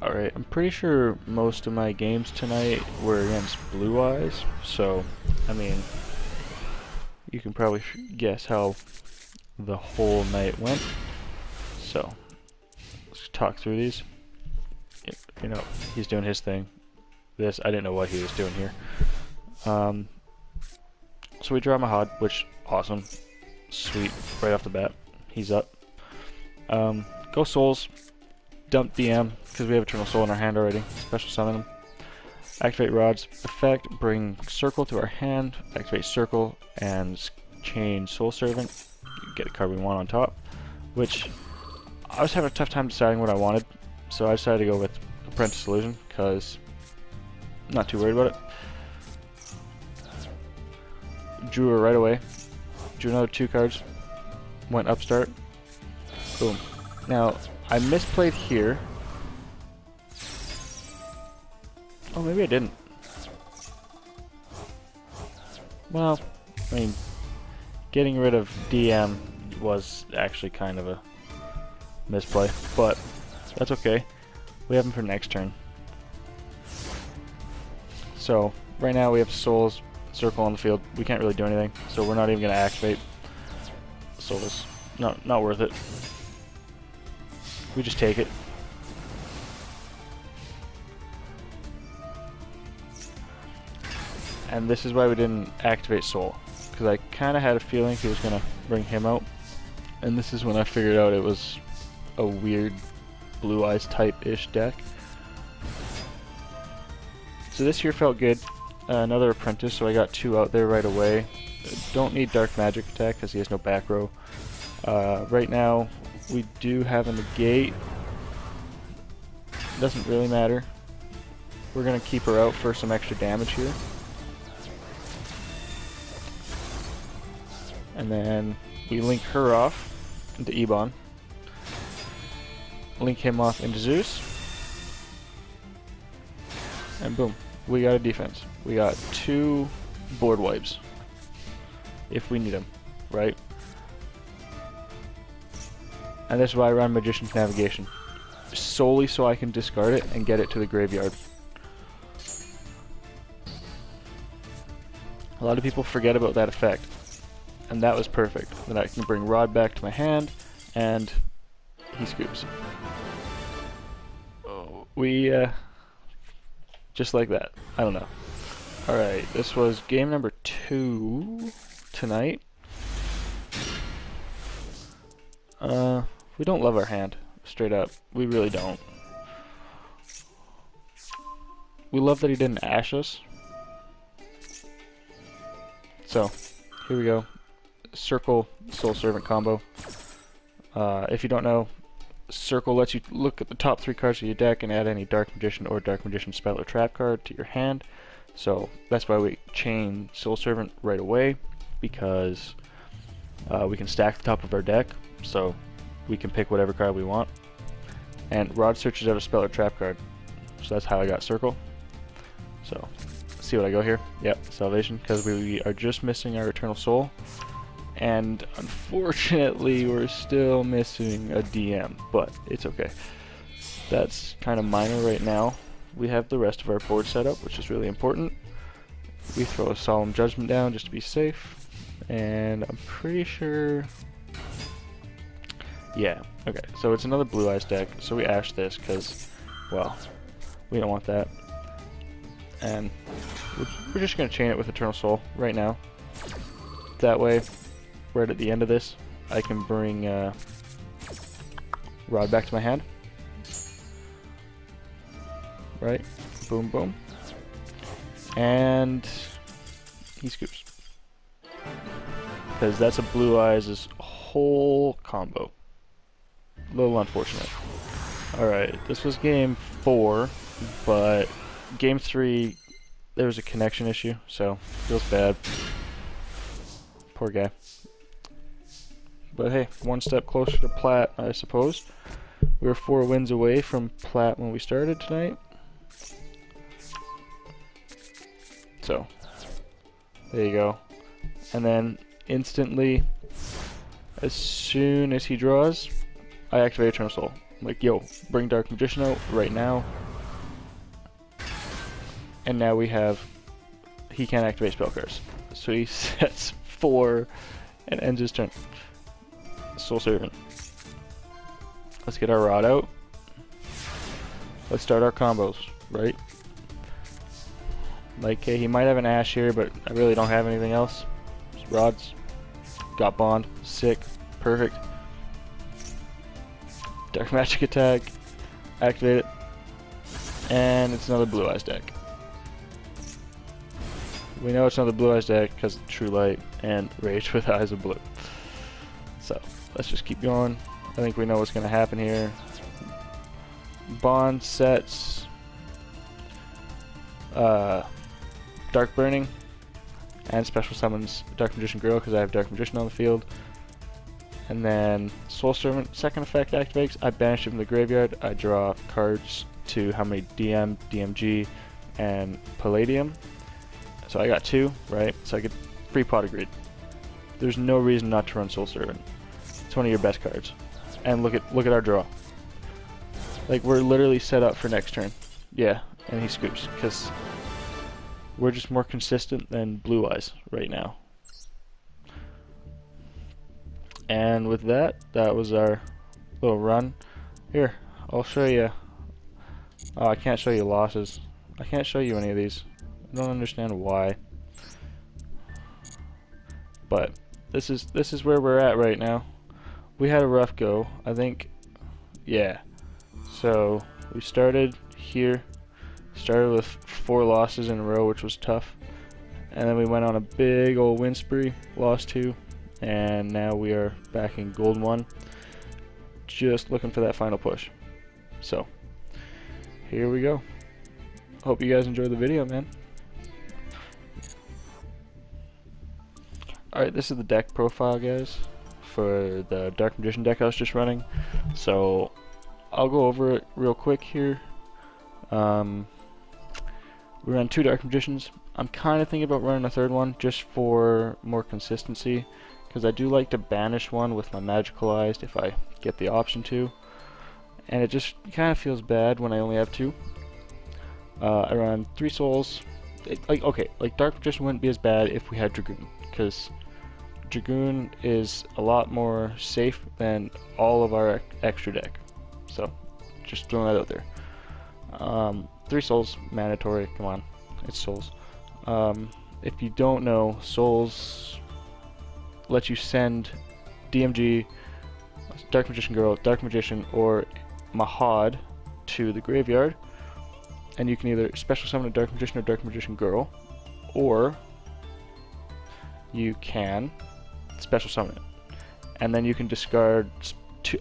Alright, I'm pretty sure most of my games tonight were against Blue Eyes, so, I mean, you can probably guess how the whole night went. So, let's talk through these. You know, he's doing his thing. This, I didn't know what he was doing here. So we draw Mahad, which, awesome. Sweet, right off the bat. He's up. Go Souls. Dump DM, because we have Eternal Soul in our hand already. Special summon him. Activate Rod's effect, bring Circle to our hand. Activate Circle, and change Soul Servant. Get a card we want on top. Which, I was having a tough time deciding what I wanted. So I decided to go with Apprentice Illusion, because I'm not too worried about it. Drew her right away. Drew another 2 cards. Went Upstart. Boom. Now, I misplayed here. Oh, maybe I didn't. Well, I mean, getting rid of DM was actually kind of a misplay, but that's okay. We have him for next turn. So, right now we have Souls, Circle on the field. We can't really do anything, so we're not even going to activate Souls. Not worth it. We just take it. And this is why we didn't activate Soul, because I kind of had a feeling he was going to bring him out. And this is when I figured out it was a weird Blue Eyes type-ish deck. So this here felt good. Another Apprentice, so I got 2 out there right away. Don't need Dark Magic attack because he has no back row. Right now, we do have a negate. Doesn't really matter. We're going to keep her out for some extra damage here. And then we link her off into Ebon. Link him off into Zeus. And boom, we got a defense. We got 2 board wipes. If we need them, right? And this is why I run Magician's Navigation. Solely so I can discard it and get it to the graveyard. A lot of people forget about that effect. And that was perfect. Then I can bring Rod back to my hand, and he scoops. Oh, just like that. I don't know. Alright, this was game number 2 tonight. We don't love our hand. Straight up. We really don't. We love that he didn't ash us. So, here we go. Circle Soul Servant combo. If you don't know, Circle lets you look at the top 3 cards of your deck and add any Dark Magician or Dark Magician spell or trap card to your hand. So that's why we chain Soul Servant right away, because we can stack the top of our deck, so we can pick whatever card we want. And Rod searches out a spell or trap card, so that's how I got Circle. So, see what I go here? Yep, Salvation, because we are just missing our Eternal Soul. And unfortunately, we're still missing a DM, but it's okay. That's kind of minor right now. We have the rest of our board set up, which is really important. We throw a Solemn Judgment down just to be safe. And I'm pretty sure... Yeah, okay. So it's another Blue Eyes deck. So we ash this because, well, we don't want that. And we're just going to chain it with Eternal Soul right now. That way, right at the end of this, I can bring Rod back to my hand. Right? Boom, boom. And he scoops. Because that's a Blue Eyes' whole combo. A little unfortunate. Alright, this was game 4, but game 3, there was a connection issue, so feels bad. Poor guy. But hey, one step closer to Plat, I suppose. We were 4 wins away from Plat when we started tonight. So, there you go. And then, instantly, as soon as he draws, I activate Eternal Soul. I'm like, yo, bring Dark Magician out right now. And now we have, he can't activate spell cards. So he sets 4 and ends his turn. Soul Servant. Let's get our rod out. Let's start our combos, right? Like, okay, he might have an Ash here, but I really don't have anything else. Just rods. Got Bond. Sick. Perfect. Dark Magic attack. Activate it. And it's another Blue Eyes deck. We know it's another Blue Eyes deck because of True Light and Rage with Eyes of Blue. So, let's just keep going. I think we know what's going to happen here. Bond sets Dark Burning and special summons Dark Magician Girl because I have Dark Magician on the field. And then Soul Servant, second effect activates. I banish it from the graveyard. I draw cards to how many DM, DMG, and Palladium. So I got 2, right? So I get free Pot of Greed. There's no reason not to run Soul Servant. It's one of your best cards. And look at our draw. Like, we're literally set up for next turn. Yeah, and he scoops because we're just more consistent than Blue Eyes right now. And with that, that was our little run. Here, I'll show you. Oh, I can't show you losses. I can't show you any of these. I don't understand why. But this is where we're at right now. We had a rough go, I think. Yeah. So we started here. Started with 4 losses in a row, which was tough. And then we went on a big old win spree, lost 2, and now we are back in Gold 1. Just looking for that final push. So here we go. Hope you guys enjoyed the video, man. Alright, this is the deck profile, guys, for the Dark Magician deck I was just running. So I'll go over it real quick here. We ran 2 Dark Magicians. I'm kind of thinking about running a 3rd one just for more consistency, because I do like to banish one with my Magicalized if I get the option to, and it just kind of feels bad when I only have 2. I run 3 souls. Like Dark Magician wouldn't be as bad if we had Dragoon, because Dragoon is a lot more safe than all of our extra deck. So, just throwing that out there. 3 souls, mandatory, come on, it's souls. If you don't know, souls let you send DMG, Dark Magician Girl, Dark Magician, or Mahad to the graveyard, and you can either special summon a Dark Magician or Dark Magician Girl, or you can special summon it. And then you can discard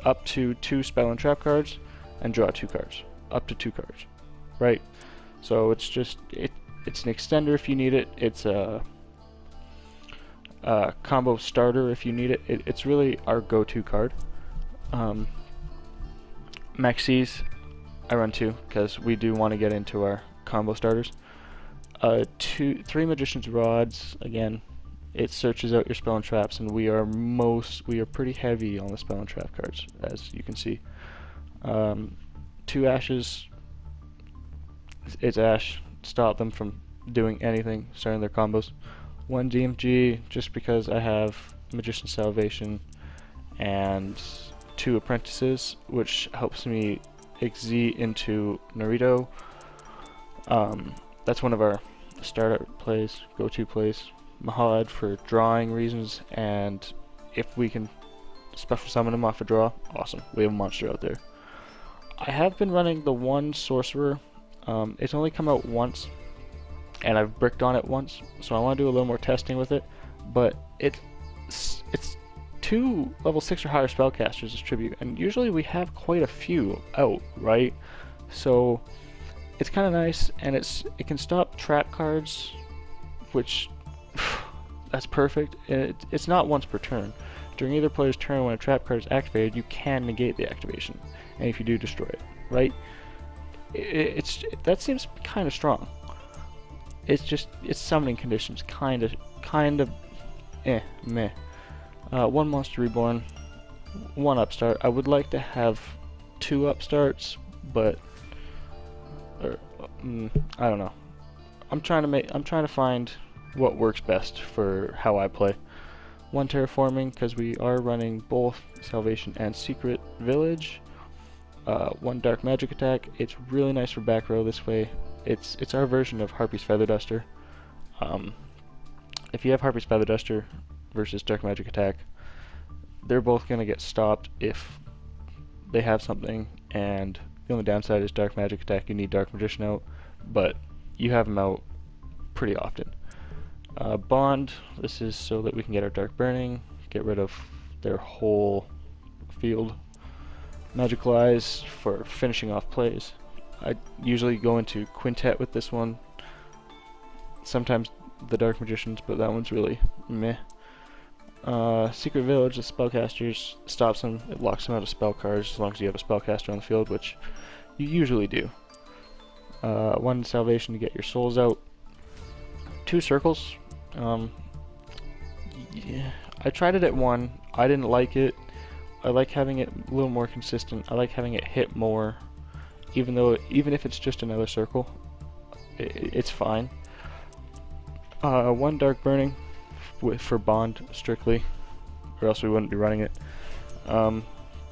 up to 2 spell and trap cards and draw 2 cards. Up to 2 cards. Right? So it's just, it's an extender if you need it. It's a combo starter if you need it. It's really our go-to card. Maxis, I run 2 because we do want to get into our combo starters. 3 Magician's Rods, again, it searches out your spell and traps, and we are pretty heavy on the spell and trap cards, as you can see. 2 Ashes, it's Ash, stop them from doing anything, starting their combos. 1 DMG, just because I have Magician's Salvation, and 2 Apprentices, which helps me XZ into Naruto. That's one of our starter plays, go-to plays. Mahad for drawing reasons, and if we can special summon him off a draw, awesome. We have a monster out there. I have been running the 1 Sorcerer. It's only come out once, and I've bricked on it once, so I want to do a little more testing with it. But it's 2 level 6 or higher spellcasters as tribute, and usually we have quite a few out, right? So it's kind of nice, and it can stop trap cards, which that's perfect. It's not once per turn. During either player's turn, when a trap card is activated, you can negate the activation, and if you do, destroy it, right? That seems kind of strong. It's summoning conditions, kind of meh. 1 Monster Reborn, 1 Upstart. I would like to have 2 upstarts, but I don't know. I'm trying to find what works best for how I play. 1 terraforming, because we are running both Salvation and Secret Village. 1 dark magic attack. It's really nice for back row this way. It's our version of Harpy's Feather Duster. If you have Harpy's Feather Duster versus dark magic attack, they're both gonna get stopped if they have something, and the only downside is dark magic attack. You need dark magician out, but you have them out pretty often. Bond, this is so that we can get our dark burning, get rid of their whole field. Magical Eyes for finishing off plays. I usually go into quintet with this one, sometimes the dark magicians, but that one's really meh. Secret Village, the spellcasters, stops them, it locks them out of spell cards as long as you have a spellcaster on the field, which you usually do. 1 Salvation to get your souls out. 2 circles. Yeah, I tried it at 1, I didn't like it. I like having it a little more consistent. I like having it hit more, even if it's just another circle, it's fine. 1 dark burning for Bond strictly, or else we wouldn't be running it.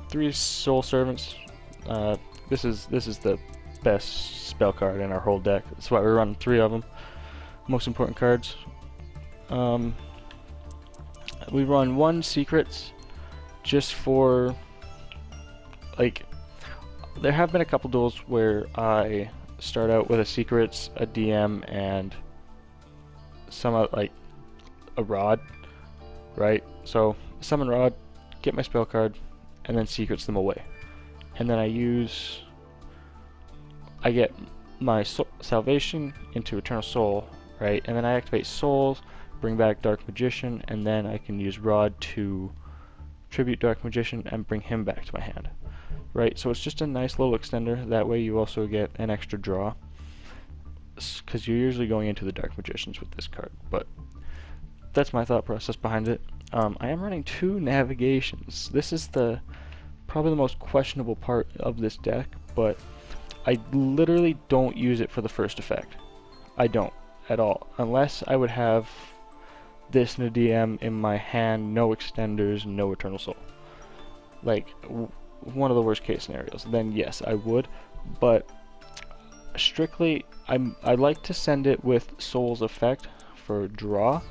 3 soul servants. This is the best spell card in our whole deck. That's why we're running 3 of them. Most important cards. We run 1 secrets. Just for, like, there have been a couple duels where I start out with a secrets, a DM, and some like a rod, right? So summon rod, get my spell card, and then secrets them away. And then I get my salvation into Eternal Soul, right? And then I activate souls, bring back Dark Magician, and then I can use rod to tribute Dark Magician and bring him back to my hand, right? So it's just a nice little extender. That way you also get an extra draw, because you're usually going into the Dark Magicians with this card. But that's my thought process behind it. I am running 2 navigations. This is probably the most questionable part of this deck, but I literally don't use it for the first effect. I don't at all, unless I would have this in a DM in my hand, no extenders, no Eternal Soul. Like, one of the worst case scenarios. Then yes, I would, but strictly, I like to send it with Soul's effect for draw,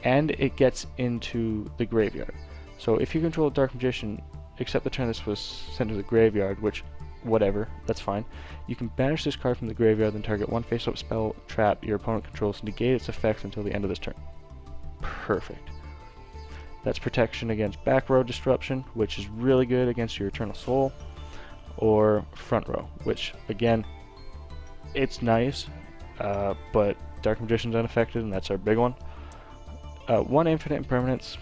and it gets into the graveyard. So if you control a Dark Magician, except the turn this was sent to the graveyard, which, whatever, that's fine, you can banish this card from the graveyard, then target 1 face-up spell trap your opponent controls, negate its effects until the end of this turn. Perfect. That's protection against back row disruption, which is really good against your Eternal Soul, or front row, which again, it's nice, but Dark Magician's unaffected, and that's our big one. 1 infinite impermanence.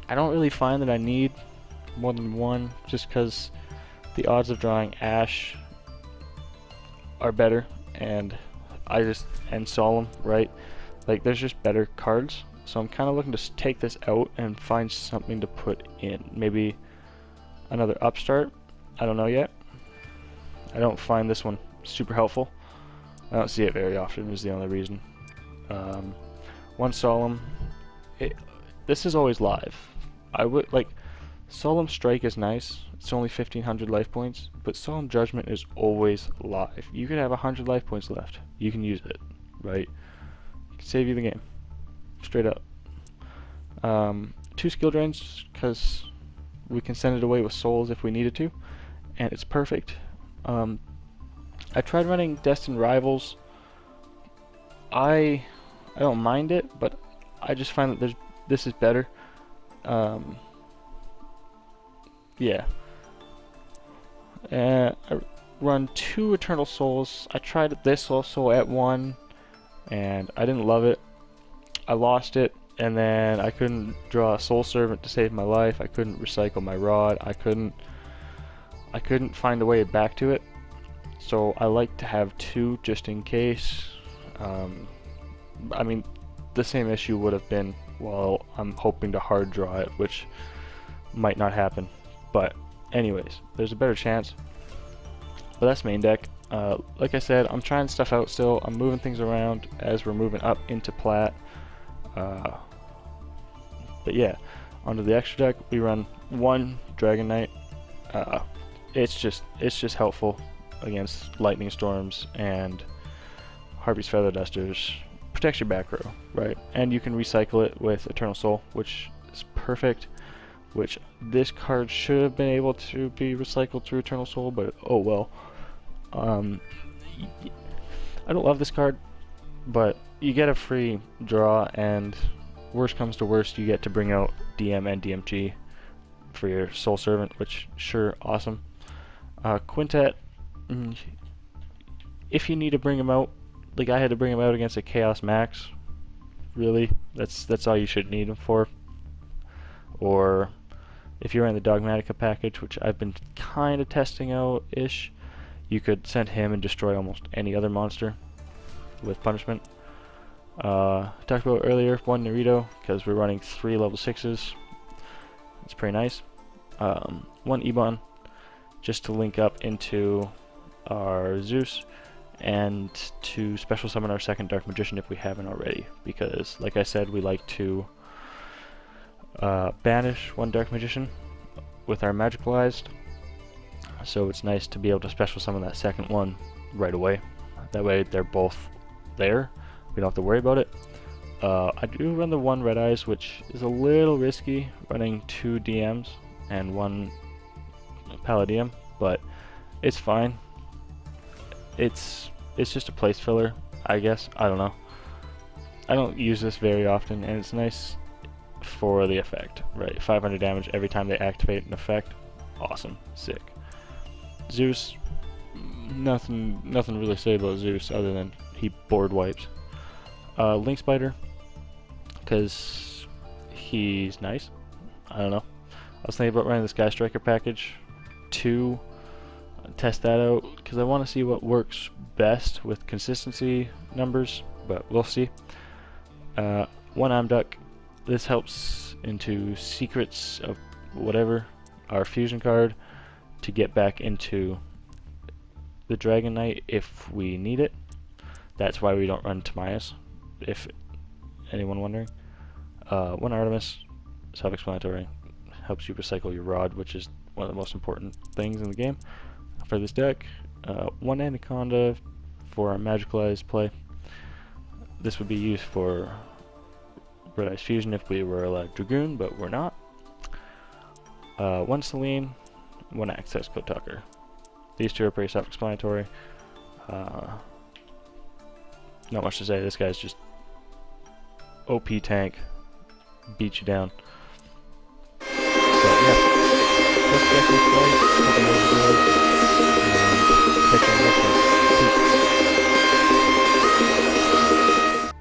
I don't really find that I need more than 1, just because the odds of drawing Ash are better, and Solemn, right? Like, there's just better cards, so I'm kind of looking to take this out and find something to put in. Maybe another upstart. I don't know yet. I don't find this one super helpful. I don't see it very often, is the only reason. 1 Solemn. This is always live. I would like Solemn Strike is nice. It's only 1500 life points, but Solemn Judgment is always live. You could have 100 life points left. You can use it, right? Save you the game, straight up. 2 skill drains, because we can send it away with souls if we needed to, and it's perfect. I tried running Destined Rivals. I don't mind it, but I just find that this is better. Yeah. I run 2 Eternal Souls. I tried this also at 1, and I didn't love it. I lost it, and then I couldn't draw a Soul Servant to save my life. I couldn't recycle my rod. I couldn't find a way back to it. So I like to have 2 just in case. I mean, the same issue would have been while I'm hoping to hard draw it, which might not happen. But anyways, there's a better chance. But that's main deck. Like I said, I'm trying stuff out still. I'm moving things around as we're moving up into plat. But yeah, onto the extra deck, we run one Dragon Knight. It's just helpful against lightning storms and Harpy's Feather Dusters. Protects your back row, right? And you can recycle it with Eternal Soul, which is perfect. Which this card should have been able to be recycled through Eternal Soul, but oh well. I don't love this card, but you get a free draw, and worst comes to worst, you get to bring out DM and DMG for your Soul Servant, which sure, awesome. Quintet, if you need to bring him out, like I had to bring him out against a Chaos Max, really, that's all you should need him for. Or if you're in the Dogmatica package, which I've been kind of testing out-ish, you could send him and destroy almost any other monster with punishment. Talked about earlier, one Naruto, because we're running 3 level 6s. It's pretty nice. One Ebon, just to link up into our Zeus, and to special summon our second Dark Magician if we haven't already, because like I said, we like to banish one Dark Magician with our Magicalized, so it's nice to be able to special summon that second one right away. That way they're both there, we don't have to worry about it. I do run the one Red Eyes, which is a little risky, running 2 DMs and 1 Palladium, but it's fine. It's just a place filler, I guess. I don't know. I don't use this very often, and it's nice for the effect, right? 500 damage every time they activate an effect. Awesome. Sick. Zeus, nothing really to say about Zeus other than he board wipes. Link Spider, because he's nice. I don't know. I was thinking about running this Sky Striker package to test that out, because I want to see what works best with consistency numbers, but we'll see. One Amduck. This helps into Secrets of whatever, our fusion card, to get back into the Dragon Knight if we need it. That's why we don't run Timaeus, if anyone wondering. One Artemis, self-explanatory, helps you recycle your rod, which is one of the most important things in the game for this deck. One Anaconda for our Magicalized play. This would be used for Red Eyes Fusion if we were allowed Dragoon, but we're not. One Selene, one Access Code Tucker. These two are pretty self-explanatory. Not much to say. This guy's just OP tank, beat you down.